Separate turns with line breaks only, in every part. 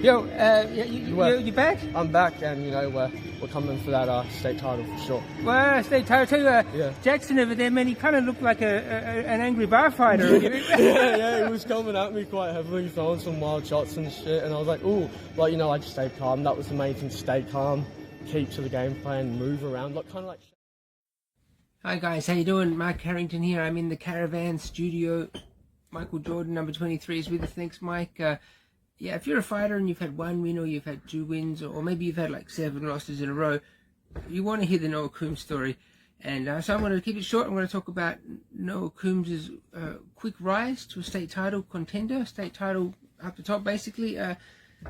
Yo, you back?
I'm back, and you know we're coming for that state title for sure.
Well, state title too.
Yeah.
Jackson over there, man, he kind of looked like an angry bar fighter.
yeah, he was coming at me quite heavily, throwing some wild shots and shit, and I was like, ooh, but you know, I just stayed calm. That was the main thing: stay calm, keep to the game plan, move around, kind of like.
Hi guys, how you doing? Mark Harrington here. I'm in the Caravan studio. Michael Jordan, number 23, is with us. Thanks, Mike. Yeah, if you're a fighter and you've had 1 win or you've had 2 wins or maybe you've had like 7 losses in a row, you want to hear the Noah Coombs story. And so I'm going to keep it short. I'm going to talk about Noah Coombs' quick rise to a state title contender, state title up the top basically. I'm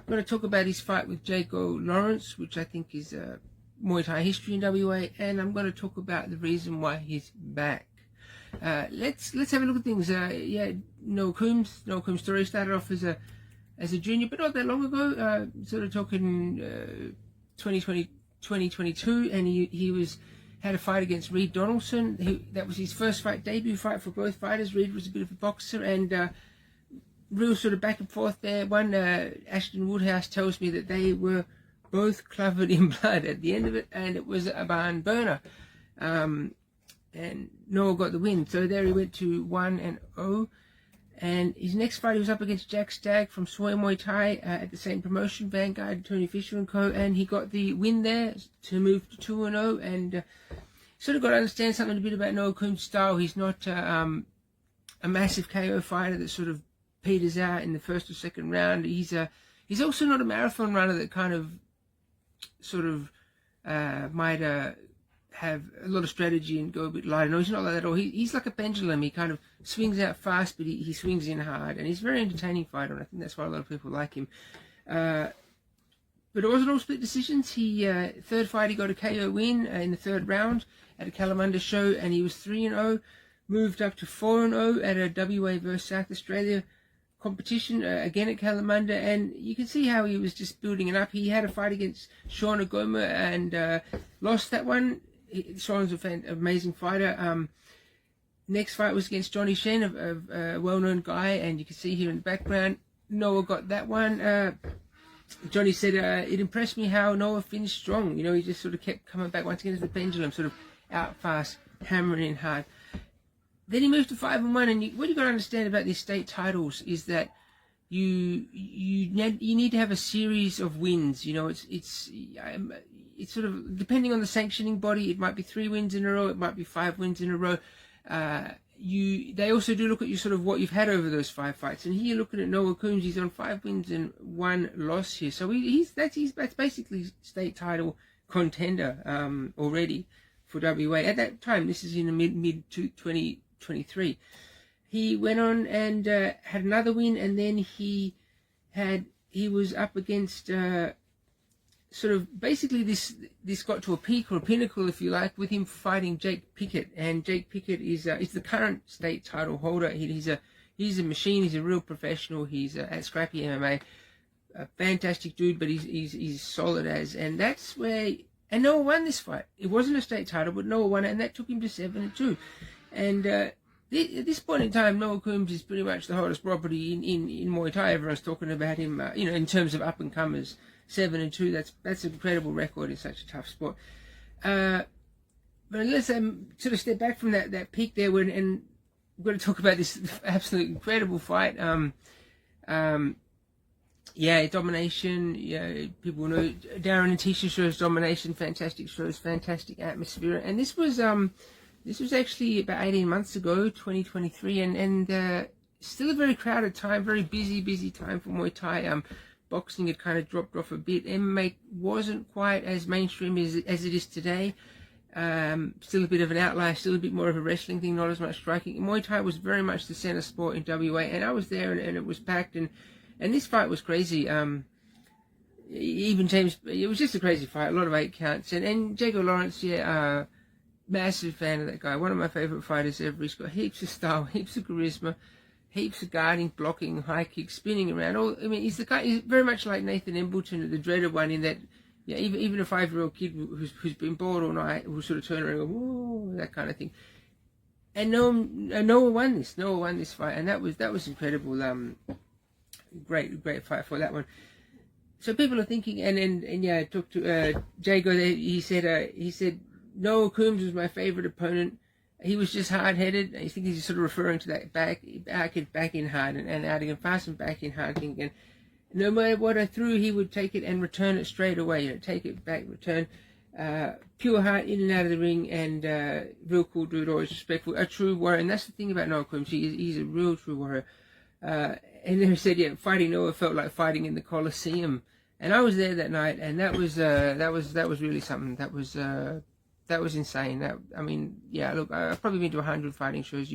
going to talk about his fight with Jago Lawrence, which I think is Muay Thai history in WA, and I'm going to talk about the reason why he's back. Let's have a look at things. Yeah, Noah Coombs' story started off as a junior, but not that long ago. Sort of talking 2022, and he had a fight against Reid Donaldson. That was his first fight, debut fight for both fighters. Reid was a bit of a boxer, and real sort of back and forth there. One Ashton Woodhouse tells me that they were both covered in blood at the end of it, and it was a barn burner. And Noah got the win, so there he went to 1-0. And his next fight, he was up against Jack Stagg from Sway Muay Thai at the same promotion, Vanguard, Tony Fisher and Co. And he got the win there to move to 2-0. And sort of got to understand something a bit about Noah Coombs' style. He's not a massive KO fighter that sort of peters out in the first or second round. He's also not a marathon runner that kind of sort of might have a lot of strategy and go a bit lighter. No, he's not like that at all. He's like a pendulum. He kind of swings out fast, but he swings in hard, and he's a very entertaining fighter, and I think that's why a lot of people like him. But it wasn't all split decisions. Third fight, he got a KO win in the 3rd round at a Kalumunda show, and he was 3-0, moved up to 4-0 at a WA versus South Australia competition, again at Kalumunda, and you can see how he was just building it up. He had a fight against Sean Agoma and lost that one. Sean's an amazing fighter. Next fight was against Jonnie Shen, a well-known guy, and you can see here in the background, Noah got that one. Jonnie said, it impressed me how Noah finished strong. You know, he just sort of kept coming back once again as the pendulum, sort of out fast, hammering in hard. Then he moved to 5-1, and what you got to understand about these state titles is that you need to have a series of wins. You know, it's sort of depending on the sanctioning body. It might be 3 wins in a row. It might be 5 wins in a row. They also do look at you sort of what you've had over those 5 fights. And here you're looking at Noah Coombs. He's on 5 wins and 1 loss here. So that's basically state title contender already for WA at that time. This is in the mid 2023. He went on and had another win, and then he was up against sort of basically this got to a peak or a pinnacle, if you like, with him fighting Jake Piggott. And Jake Piggott is the current state title holder. He's a machine. He's a real professional. He's at Scrappy MMA, a fantastic dude, but he's solid as. And that's where, and Noah won this fight. It wasn't a state title, but Noah won it, and that took him to 7-2. And at this point in time, Noah Coombs is pretty much the hottest property in Muay Thai. Everyone's talking about him, in terms of up and comers. 7-2. That's an incredible record in such a tough sport. But let's sort of step back from that peak there, and we're going to talk about this absolute incredible fight. Yeah, Domination. Yeah, people know Darren and Teasha shows Domination. Fantastic shows, fantastic atmosphere. And this was actually about 18 months ago, 2023, and still a very crowded time, very busy time for Muay Thai. Boxing had kind of dropped off a bit. MMA wasn't quite as mainstream as it is today. Still a bit of an outlier, still a bit more of a wrestling thing, not as much striking. Muay Thai was very much the centre sport in WA, and I was there, and it was packed, and this fight was crazy. Even James, it was just a crazy fight, a lot of 8 counts, and Jago Lawrence, yeah, massive fan of that guy, one of my favourite fighters ever. He's got heaps of style, heaps of charisma, heaps of guarding, blocking, high kicks, spinning around. He's the guy. He's very much like Nathan Embleton, the dreaded one, in that, yeah, even a 5-year-old kid who's been bored all night will sort of turn around and go, whoa, that kind of thing. And Noah won this. Noah won this fight, and that was incredible. Great fight for that one. so people are thinking, and yeah, I talked to Jago. He said Noah Coombs was my favorite opponent. He was just hard-headed. I think he's sort of referring to that back in hard and out again, fast and back in hard thing. And no matter what I threw, he would take it and return it straight away. Take it back, return. Pure heart in and out of the ring, and real cool dude, always respectful, a true warrior. And that's the thing about Noah Coombs. He's a real true warrior. And they said, yeah, fighting Noah felt like fighting in the Coliseum. And I was there that night, and that was really something. That was insane. I mean, yeah, look, I've probably been to 100 fighting shows,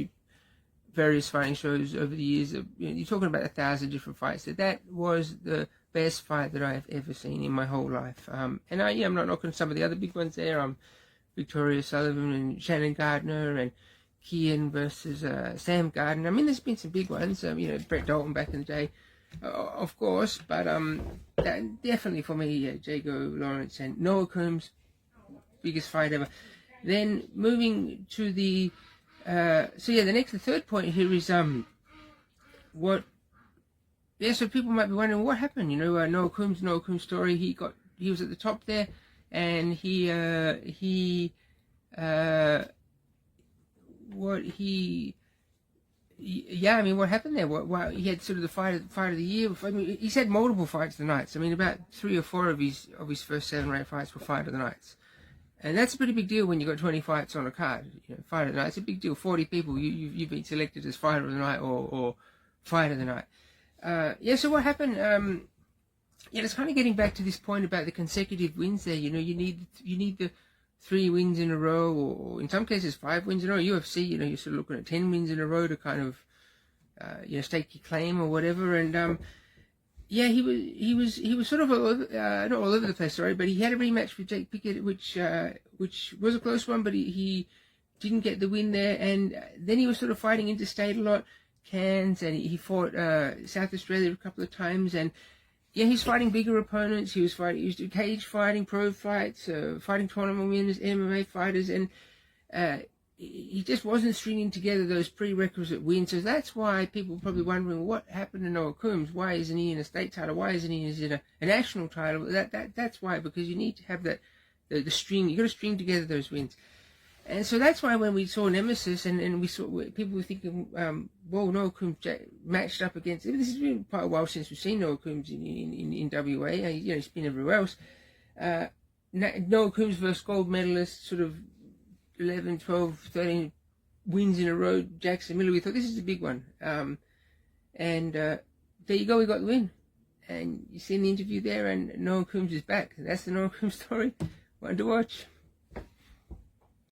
various fighting shows over the years. You're talking about 1,000 different fights. So that was the best fight that I've ever seen in my whole life. And I'm not knocking some of the other big ones there. Victoria Sullivan and Shannon Gardner and Keane versus Sam Gardner. I mean, there's been some big ones. Brett Dalton back in the day, of course. But definitely for me, Jago Lawrence and Noah Coombs, biggest fight ever. Then moving to the the third point here is so people might be wondering what happened. Noah Coombs story. He was at the top there, and what happened there? He had sort of the fight of the year. I mean, he's had multiple fights of the nights. I mean, about 3 or 4 of his first 7 or 8 fights were fight of the nights. And that's a pretty big deal when you've got 20 fights on a card. Fight of the night, it's a big deal. 40 people, you've been selected as fighter of the night or fight of the night. So what happened? It's kind of getting back to this point about the consecutive wins there. You need the 3 wins in a row, or in some cases 5 wins in a row. UFC, you're sort of looking at 10 wins in a row to kind of, stake your claim or whatever. And he was sort of not all over the place, sorry, but he had a rematch with Jake Piggott, which was a close one, but he didn't get the win there. And then he was sort of fighting interstate a lot, Cairns, and he fought South Australia a couple of times. And he's fighting bigger opponents. He was doing cage fighting, pro fights, fighting tournament winners, MMA fighters, and he just wasn't stringing together those prerequisite wins. So that's why people are probably wondering what happened to Noah Coombs. Why isn't he in a state title? Why isn't he in a national title? That's why, because you need to have the string. You got to string together those wins. And so that's why when we saw Nemesis and we saw, people were thinking, Noah Coombs matched up against. This has been quite a while since we've seen Noah Coombs in WA. He's been everywhere else. Noah Coombs versus gold medalist, sort of 11, 12, 13 wins in a row. Jackson Miller. We thought this is a big one. There you go. We got the win. And you see in the interview there, and Noah Coombs is back. That's the Noah Coombs story. One to watch.